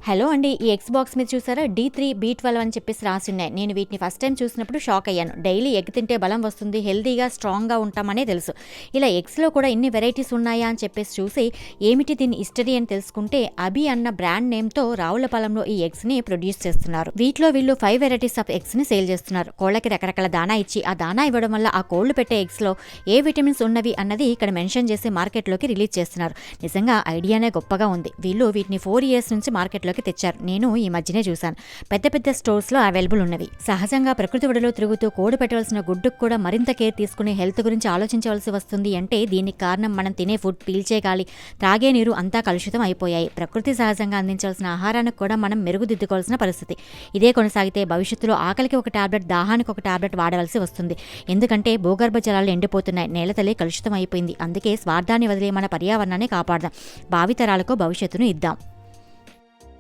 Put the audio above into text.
Hello అండి, ఈ eggs box మీద చూసారా D3 B12 అని చెప్పేసి రాసి ఉన్నాయి. నేను వీటిని ఫస్ట్ టైం చూసినప్పుడు షాక్ అయ్యాను. డైలీ ఎగ్ తింటే బలం వస్తుంది, హెల్తీగా స్ట్రాంగ్గా ఉంటామనే తెలుసు. ఇలా ఎగ్స్లో కూడా ఇన్ని వెరైటీస్ ఉన్నాయా అని చెప్పేసి చూసి ఏమిటి దీని హిస్టరీ అని తెలుసుకుంటే అభి అన్న బ్రాండ్ నేమ్తో రావులపాలెంలో ఈ ఎగ్స్ని ప్రొడ్యూస్ చేస్తున్నారు. వీటిలో వీళ్ళు 5 వెరైటీస్ ఆఫ్ ఎగ్స్ని సేల్ చేస్తున్నారు. కోళ్ళకి రకరకాల దానా ఇచ్చి ఆ దానా ఇవ్వడం వల్ల ఆ కోళ్లు పెట్టే ఎగ్స్లో ఏ విటమిన్స్ ఉన్నవి అన్నది ఇక్కడ మెన్షన్ చేసి మార్కెట్లోకి రిలీజ్ చేస్తున్నారు. నిజంగా ఐడియానే గొప్పగా ఉంది. వీళ్ళు వీటిని 4 years నుంచి మార్కెట్లోకి తెచ్చారు. నేను ఈ మధ్యనే చూశాను. పెద్ద పెద్ద స్టోర్స్ లో అవైలబుల్ ఉన్నవి. సహజంగా ప్రకృతి ఒడిలో తిరుగుతూ కోడి పెట్టవలసిన గుడ్డుకు కూడా మరింత కేర్ తీసుకుని హెల్త్ గురించి ఆలోచించవలసి వస్తుంది అంటే దీనికి కారణం మనం తినే ఫుడ్, పీల్చే గాలి, త్రాగే నీరు అంతా కలుషితం అయిపోయాయి. ప్రకృతి సహజంగా అందించాల్సిన ఆహారానికి కూడా మనం మెరుగుదిద్దుకోవాల్సిన పరిస్థితి. ఇదే కొనసాగితే భవిష్యత్తులో ఆకలికి ఒక టాబ్లెట్, దాహానికి ఒక టాబ్లెట్ వాడవలసి వస్తుంది. ఎందుకంటే భూగర్భ జలాలు ఎండిపోతున్నాయి, నేలతల్లి కలుషితం అయిపోయింది. అందుకే స్వార్థాన్ని వదిలే మన పర్యావరణాన్ని కాపాడదాం, భావితరాలకు భవిష్యత్తును ఇద్దాం.